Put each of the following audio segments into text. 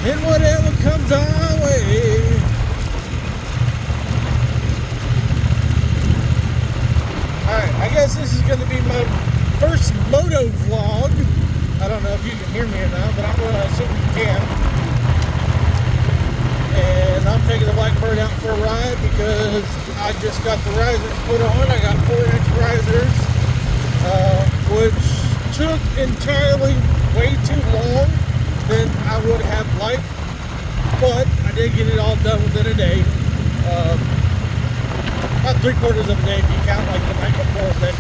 and whatever comes our way. Alright, I guess this is going to be my first moto vlog. I don't know if you can hear me or not, but I'm going to assume you can. And I'm taking the Blackbird out for a ride because I just got the risers put on. I got 4-inch risers, which took entirely way too long than I would have liked, but I did get it all done within a day. About 3/4 of a day if you count like the night before that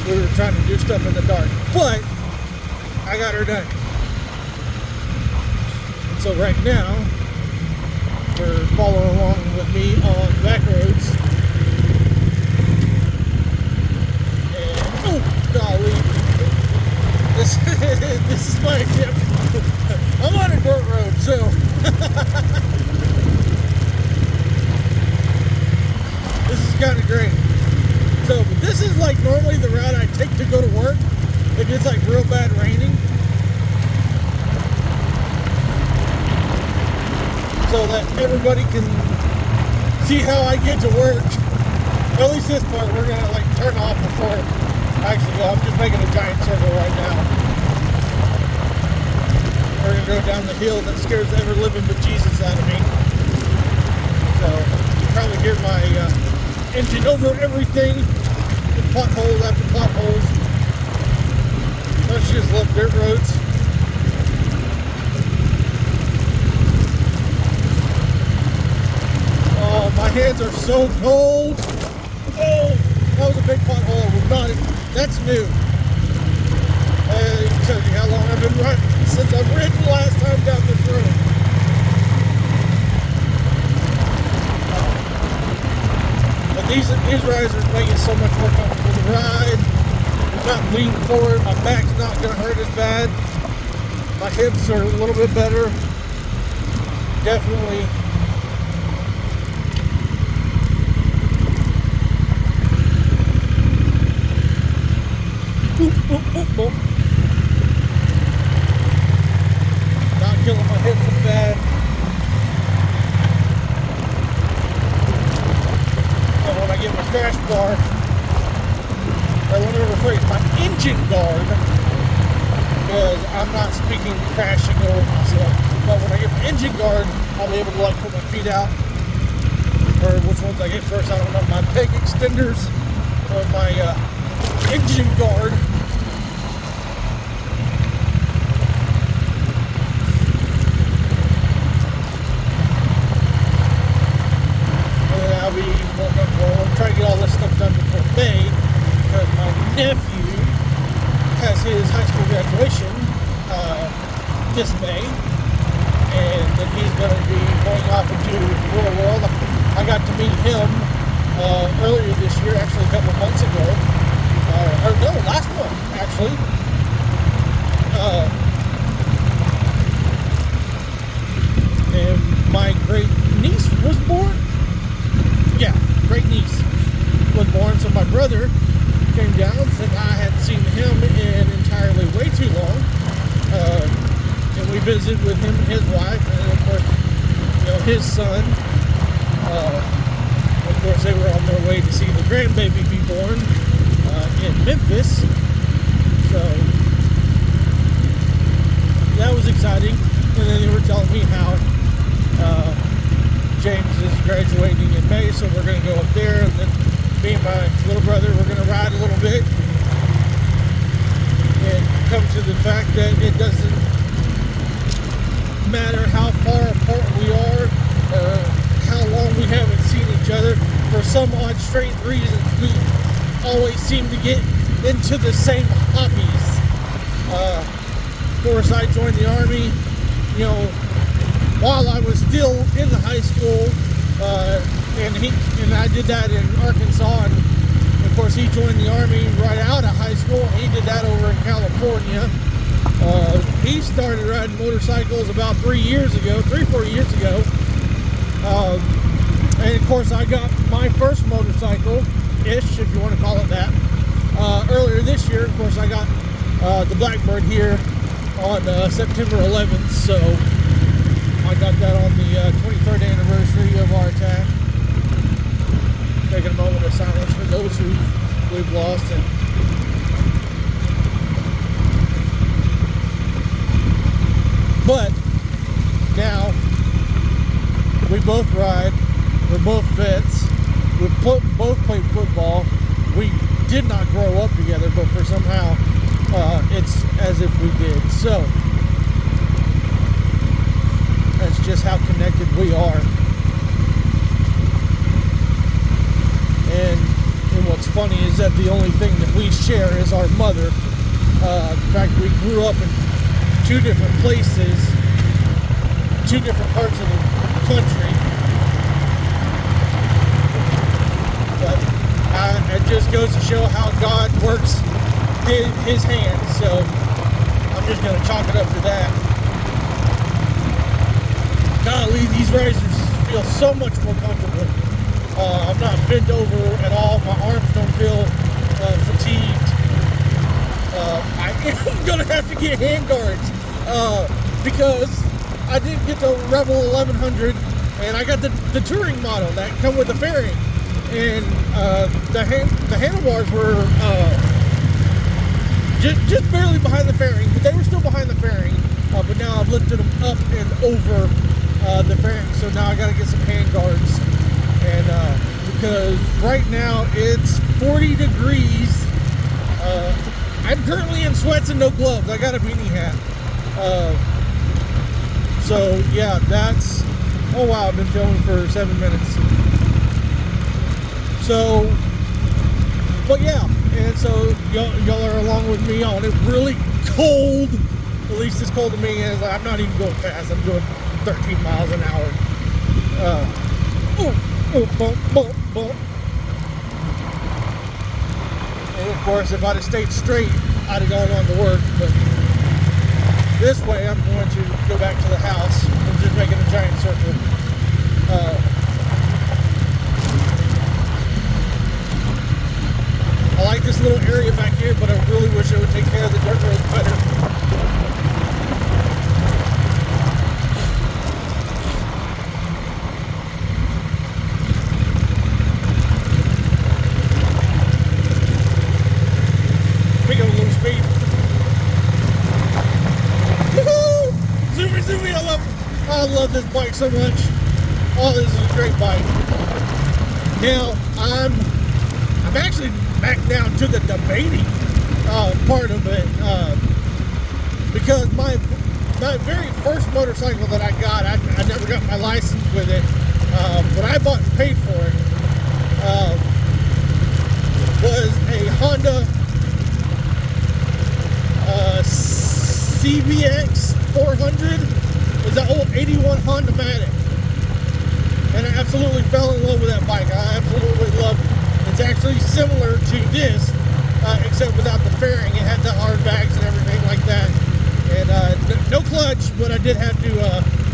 we were trying to do stuff in the dark. But I got her done. And so right now we're following along with me on back roads. And oh golly, this is my example. I'm on a dirt road, so this is kind of great. So this is like normally the route I take to go to work if it's like real bad raining, so that everybody can see how I get to work. At least this part we're gonna like turn off before actually go. I'm just making a giant circle right now. We're gonna go down the hill that scares the ever living bejesus out of me. So you probably hear my engine over everything, potholes after potholes. Don't you just love dirt roads? Oh, my hands are so cold. Oh, that was a big pothole. That's new. It tells you how long I've been running since I've ridden last time down this road. But these risers make it so much more comfortable to ride. I'm not leaning forward. My back's not going to hurt as bad. My hips are a little bit better. Definitely. Boop, boop, boop, boop. Not killing my hips as bad. And when I get my crash bar, or let me rephrase, my engine guard, because I'm not speaking crashing over myself, but when I get my engine guard, I'll be able to like put my feet out, or which ones I get first, I don't know, my peg extenders, or my engine guard. I'm trying to get all this stuff done before May, because my nephew has his high school graduation this May, and then he's going to be going off into the real world. I got to meet him earlier this year, actually a couple months ago, or no, last month actually. And my great niece was born. Yeah, great niece was born, so my brother came down and I hadn't seen him in entirely way too long, and we visited with him and his wife, and of course, you know, his son. Of course, they were on their way to see the grandbaby be born in Memphis, so that was exciting. And then they were telling me how James is graduating in May, so we're going to go up there, and then me and my little brother, we're going to ride a little bit and come to the fact that it doesn't matter how far apart we are or how long we haven't seen each other. For some odd strange reasons, we always seem to get into the same hobbies. Of course, I joined the Army, you know, while I was still in the high school, and I did that in Arkansas, and of course he joined the Army right out of high school. He did that over in California. He started riding motorcycles about 3 or 4 years ago, and of course I got my first motorcycle-ish, if you want to call it that, earlier this year. Of course I got the Blackbird here on September 11th, so I got that on the 23rd anniversary of our attack. Taking a moment of silence for those who we've lost. And but now we both ride. We're both vets. We both played football. We did not grow up together, but for somehow it's as if we did. So that's just how connected we are. And what's funny is that the only thing that we share is our mother. In fact, we grew up in two different places, two different parts of the country. But it just goes to show how God works his hands. So I'm just going to chalk it up to that. Golly, these risers feel so much more comfortable. I'm not bent over at all. My arms don't feel fatigued. I am going to have to get hand guards because I didn't get the Rebel 1100 and I got the touring model that come with the fairing. And the handlebars were just barely behind the fairing, but they were still behind the fairing. But now I've lifted them up and over the fairing, so now I got to get some hand guards. And because right now it's 40 degrees, I'm currently in sweats and no gloves. I got a beanie hat. So yeah, that's, oh wow, I've been filming for 7 minutes. So, but yeah, and so y'all are along with me on it. Really cold, at least it's cold to me, and I'm not even going fast. I'm doing 13 miles an hour. Bump, bump, bump. And of course, if I'd have stayed straight, I'd have gone on to work. But this way, I'm going to go back to the house and just making a giant circle. I like this little area back here, but I really wish I would take care of the dirt roads better. I love this bike so much. Oh, this is a great bike. Now I'm actually back down to the debating part of it because my very first motorcycle that I got, I never got my license with it, but I bought and paid for it, was a Honda CBX 400. It was an old 81 Honda Matic. And I absolutely fell in love with that bike. I absolutely loved it. It's actually similar to this, except without the fairing. It had the hard bags and everything like that. And no clutch, but I did have to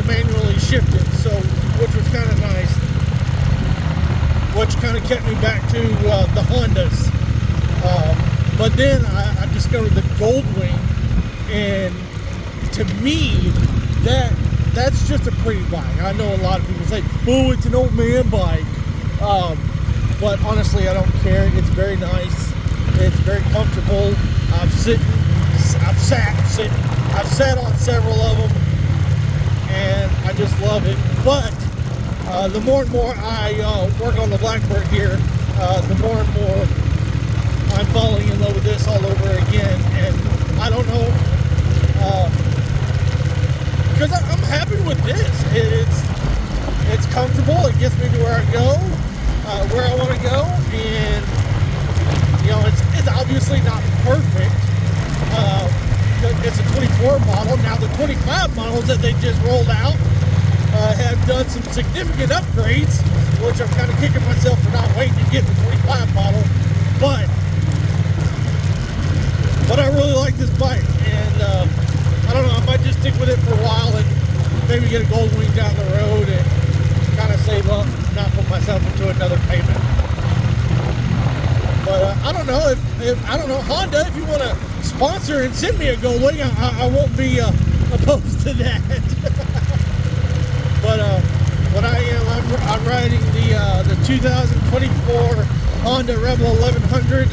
manually shift it, so which was kind of nice. Which kind of kept me back to the Hondas. But then I discovered the Goldwing, and to me, that's just a pretty bike. I know a lot of people say, oh, it's an old man bike. But honestly, I don't care. It's very nice. It's very comfortable. I've sat on several of them, and I just love it. But the more and more I work on the Blackbird here, the more and more I'm falling in love with this all over again. And I don't know, because I'm happy with this. It's comfortable. It gets me to where I go, where I want to go, and you know, it's obviously not perfect. It's a 24 model. Now the 25 models that they just rolled out have done some significant upgrades, which I'm kind of kicking myself for not waiting to get the 25 model. But I really like this bike, and I don't know, I might just stick with it for a while and maybe get a Goldwing down the road and kind of save up, not put myself into another payment. But I don't know if I don't know, Honda, if you want to sponsor and send me a Goldwing, I won't be opposed to that. But what I am, I'm riding the 2024 Honda Rebel 1100.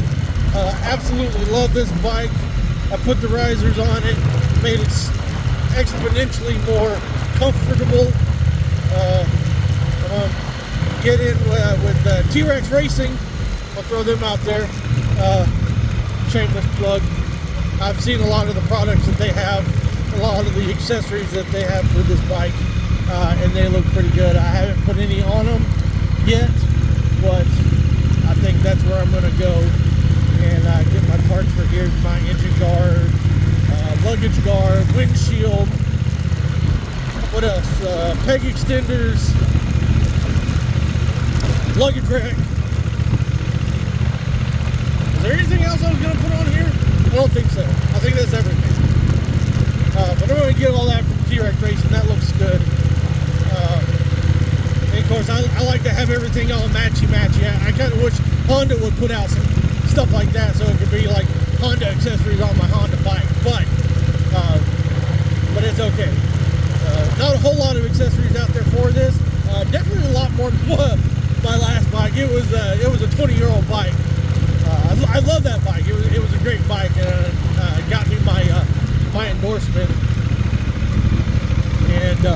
Absolutely love this bike. I put the risers on it, made it exponentially more comfortable. Get in with T-Rex Racing. I'll throw them out there. Shameless plug. I've seen a lot of the products that they have, a lot of the accessories that they have for this bike, and they look pretty good. I haven't put any on them yet, but I think that's where I'm going to go and get my parts for here, my engine guard, luggage guard, windshield, what else, peg extenders, luggage rack. Is there anything else I was going to put on here? I don't think so. I think that's everything. But I'm going to get all that from T-Rex Racing. That looks good. And of course, I like to have everything all matchy-matchy. I kind of wish Honda would put out some stuff like that so it could be like Honda accessories on my Honda bike. But it's okay. Not a whole lot of accessories out there for this. Definitely a lot more than my last bike. It was a 20-year-old bike. I love that bike. It was a great bike. Got me my endorsement, and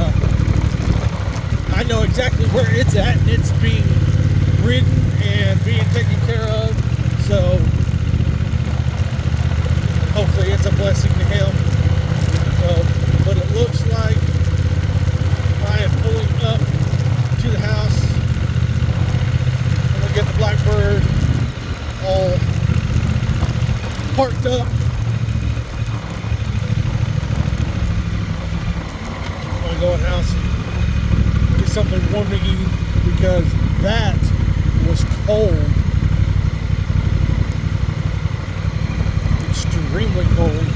I know exactly where it's at, and it's being ridden and being taken care of. So hopefully, it's a blessing to him. So, but it looks like I am pulling up to the house. I'm gonna get the Blackbird all parked up. I'm gonna go in the house and get something warm to eat because that was cold. Extremely cold.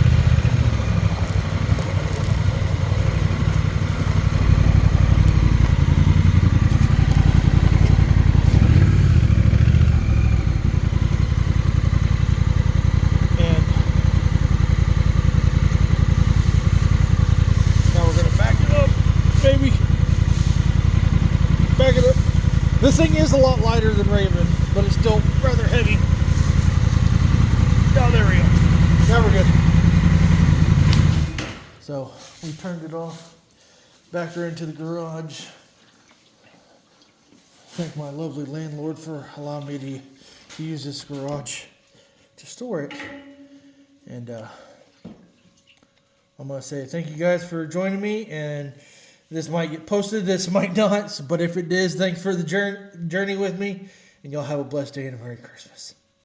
Back it up. This thing is a lot lighter than Raven, but it's still rather heavy. Oh, there we go. Now we're good. So we turned it off, backed her into the garage. Thank my lovely landlord for allowing me to use this garage to store it. And I'm going to say thank you guys for joining me, and this might get posted, this might not, but if it does, thanks for the journey with me, and y'all have a blessed day and a Merry Christmas.